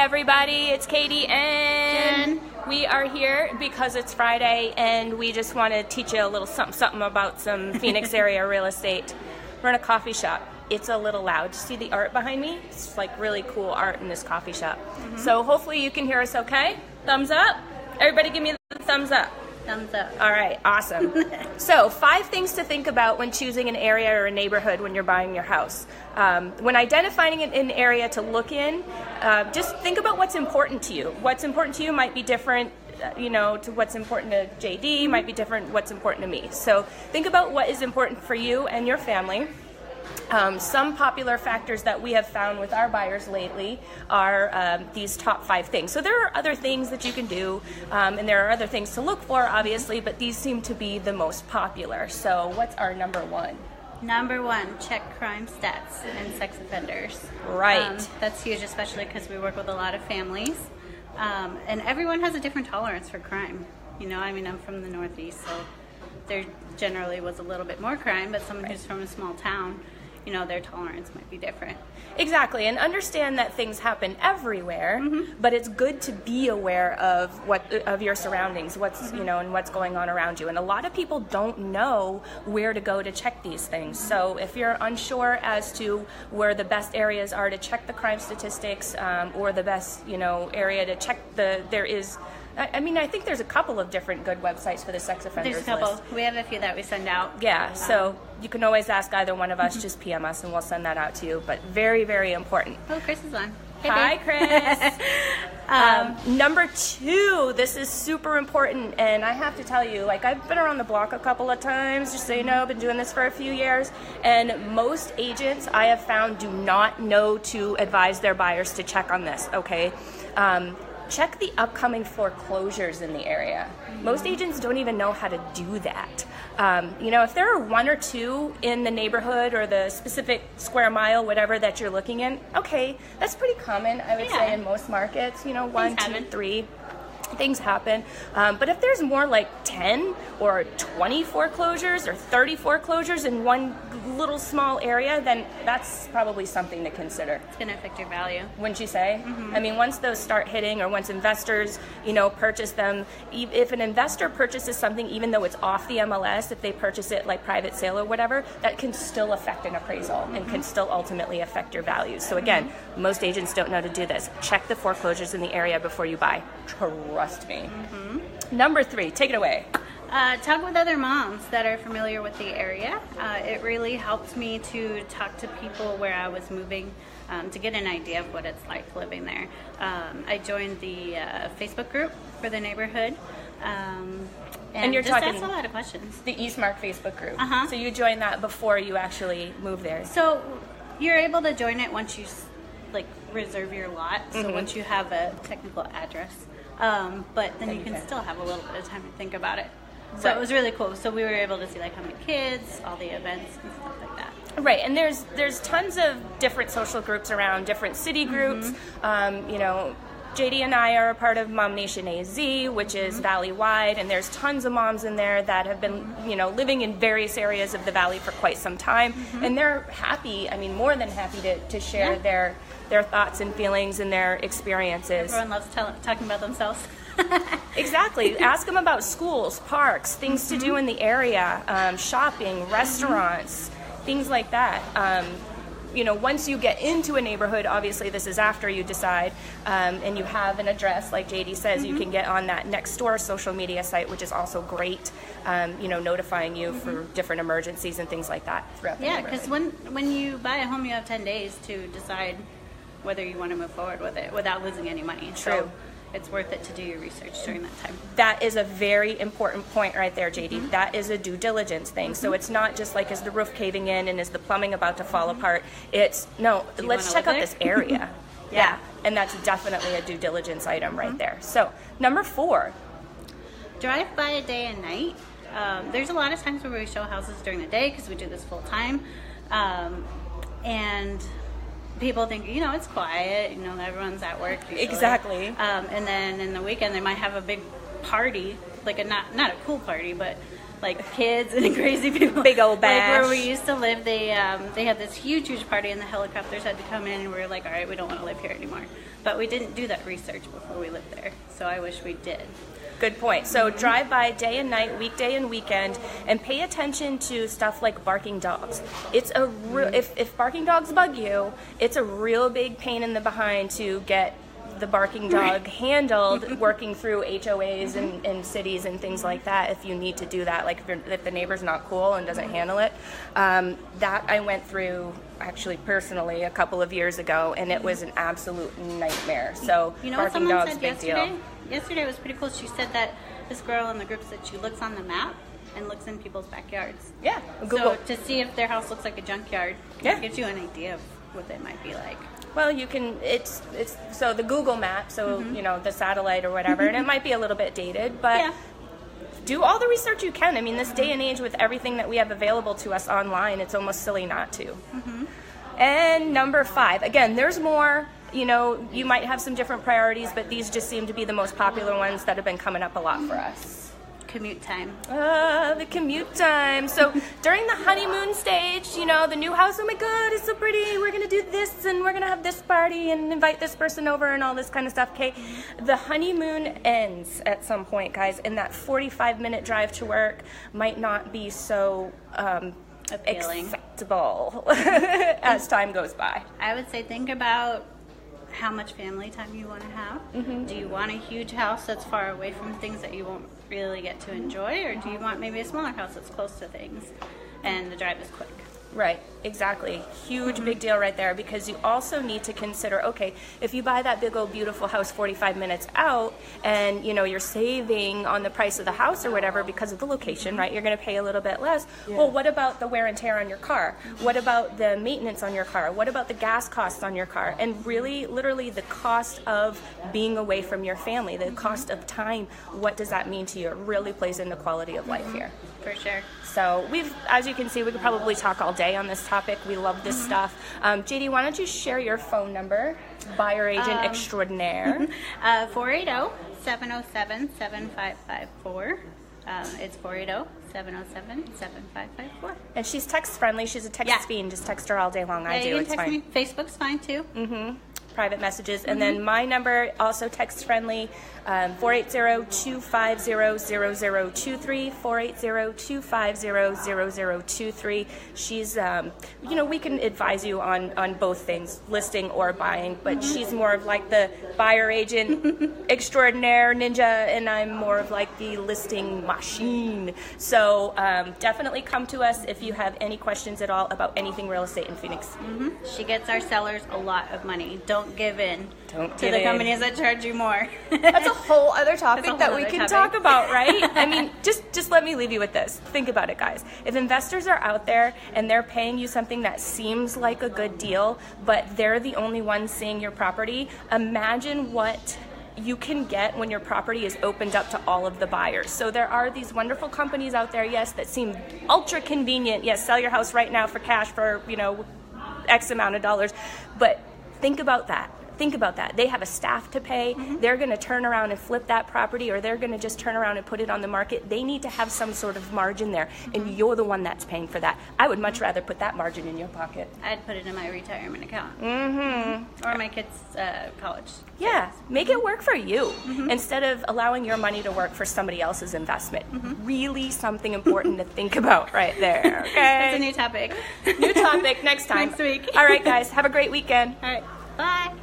everybody, it's Katie and Jen. We are here because it's Friday and we just want to teach you a little something about some Phoenix area real estate. We're in a coffee shop. It's a little loud. You see the art behind me? It's like really cool art in this coffee shop. So hopefully you can hear us okay. Thumbs up. Everybody give me the thumbs up. Thumbs up. All right, awesome. So 5 things to think about when choosing an area or a neighborhood when you're buying your house. When identifying an area to look in, just think about what's important to you. What's important to you might be different, to what's important to JD, might be different what's important to me. So think about what is important for you and your family. Some popular factors that we have found with our buyers lately are these top 5 things. So there are other things that you can do, and there are other things to look for, obviously, but these seem to be the most popular. So what's our number 1? Number 1, check crime stats and sex offenders. Right. That's huge, especially because we work with a lot of families, and everyone has a different tolerance for crime. I'm from the Northeast, so there generally was a little bit more crime, but someone who's from a small town, their tolerance might be different. Exactly, and understand that things happen everywhere, but it's good to be aware of your surroundings, and what's going on around you. And a lot of people don't know where to go to check these things. So if you're unsure as to where the best areas are to check the crime statistics, or the best, area to check I think there's a couple of different good websites for the sex offenders There's a couple. list. We have a few that we send out. Yeah, so you can always ask either one of us, just PM us and we'll send that out to you. But very, very important. Oh, Chris is on. Hey, Hi, babe. Chris. Number 2, this is super important, and I have to tell you, I've been around the block a couple of times, just so you know, I've been doing this for a few years, and most agents I have found do not know to advise their buyers to check on this, okay? Check the upcoming foreclosures in the area. Most agents don't even know how to do that. If there are 1 or 2 in the neighborhood or the specific square mile, whatever that you're looking in, okay, that's pretty common, I would say, in most markets. 1, 2, 3. Things happen. But if there's more like 10 or 20 foreclosures or 30 foreclosures in one little small area, then that's probably something to consider. It's going to affect your value. Wouldn't you say? Once those start hitting, or once investors, purchase them, if an investor purchases something, even though it's off the MLS, if they purchase it like private sale or whatever, that can still affect an appraisal and can still ultimately affect your values. So again, most agents don't know to do this. Check the foreclosures in the area before you buy. Trust me. Number 3, take it away. Talk with other moms that are familiar with the area. It really helped me to talk to people where I was moving to get an idea of what it's like living there. I joined the Facebook group for the neighborhood. And you're just talking asked a lot of questions. The Eastmark Facebook group. Uh-huh. So you joined that before you actually moved there. So you're able to join it once you reserve your lot. So once you have a technical address. But then you can still have a little bit of time to think about it. So It was really cool. So we were able to see how many kids, all the events and stuff like that. Right, and there's tons of different social groups around, different city groups. JD and I are a part of MOMnation AZ, which is valley-wide, and there's tons of moms in there that have been, living in various areas of the valley for quite some time, and they're happy, more than happy to share their thoughts and feelings and their experiences. Everyone loves talking about themselves. Exactly. Ask them about schools, parks, things to do in the area, shopping, restaurants, things like that. Once you get into a neighborhood, obviously this is after you decide, and you have an address, like JD says, you can get on that next door social media site, which is also great, notifying you for different emergencies and things like that throughout the neighborhood. Because when you buy a home, you have 10 days to decide whether you want to move forward with it without losing any money. True. So it's worth it to do your research during that time. That is a very important point right there, JD. That is a due diligence thing. So it's not just like, is the roof caving in and is the plumbing about to fall apart? It's, no, let's check out this area. Yeah. And that's definitely a due diligence item right there. So, number 4. Drive by a day and night. There's a lot of times where we show houses during the day because we do this full time. And people think, it's quiet, everyone's at work usually. Exactly. And then in the weekend they might have a big party, like not a pool party, but like kids and crazy people. Big old bash. Like where we used to live, they had this huge party, and the helicopters had to come in, and we were like, all right, we don't want to live here anymore. But we didn't do that research before we lived there, so I wish we did. Good point. So drive by day and night, weekday and weekend, and pay attention to stuff like barking dogs. It's a if barking dogs bug you, it's a real big pain in the behind to get the barking dog handled, working through HOAs and cities and things like that if you need to do that, like if the neighbor's not cool and doesn't handle it. That I went through actually personally a couple of years ago, and it was an absolute nightmare. So you know what barking someone dogs, said big yesterday? deal. Yesterday was pretty cool. She said that this girl in the group said she looks on the map and looks in people's backyards. Yeah, Google. So to see if their house looks like a junkyard, Yeah. gives you an idea of what they might be like. Well, you can, it's so the Google map, so, you know, the satellite or whatever, and it might be a little bit dated, but Yeah. do all the research you can. I mean, this day and age with everything that we have available to us online, it's almost silly not to. And number 5, again, there's more, you know, you might have some different priorities, but these just seem to be the most popular ones that have been coming up a lot for us. Commute time. The commute time. So during the honeymoon stage, you know, the new house, oh my God, it's so pretty. We're going to do this and we're going to have this party and invite this person over and all this kind of stuff. Okay. The honeymoon ends at some point, guys, and that 45-minute drive to work might not be so Appealing. acceptable as time goes by. I would say think about how much family time you want to have. Do you want a huge house that's far away from things that you won't really get to enjoy, or do you want maybe a smaller house that's close to things and the drive is quick? Right, exactly. Huge, big deal right there, because you also need to consider, okay, if you buy that big old beautiful house 45 minutes out and, you know, you're saving on the price of the house or whatever because of the location, right, you're going to pay a little bit less. Yeah. Well, what about the wear and tear on your car? What about the maintenance on your car? What about the gas costs on your car? And really, literally the cost of being away from your family, the cost of time, what does that mean to you? It really plays into quality of life here. For sure. So as you can see, we could probably talk all day on this topic. We love this stuff. JD, why don't you share your phone number, buyer agent extraordinaire? 480-707-7554. It's 480-707-7554. And she's text friendly. She's a text fiend. Just text her all day long. I do. You can it's text fine. me. Facebook's fine too. Private messages. And then my number, also text friendly, 480-250-0023, 480-250-0023. She's, you know, we can advise you on both things, listing or buying, but she's more of like the buyer agent extraordinaire ninja, and I'm more of like the listing machine. So definitely come to us if you have any questions at all about anything real estate in Phoenix. She gets our sellers a lot of money. Don't give in to the companies that charge you more. That's a whole other topic whole that we other can topic. talk about, right? I mean, just let me leave you with this. Think about it, guys. If investors are out there and they're paying you something that seems like a good deal, but they're the only ones seeing your property, imagine what you can get when your property is opened up to all of the buyers. So there are these wonderful companies out there, yes, that seem ultra convenient. Yes, sell your house right now for cash for, you know, X amount of dollars. But think about that. Think about that. They have a staff to pay. They're going to turn around and flip that property, or they're going to just turn around and put it on the market. They need to have some sort of margin there, and you're the one that's paying for that. I would much rather put that margin in your pocket. I'd put it in my retirement account. Or my kids' college. Yeah, make it work for you instead of allowing your money to work for somebody else's investment. Really something important to think about right there, okay? That's a new topic. New topic next time. Next week. All right, guys, have a great weekend. All right, bye.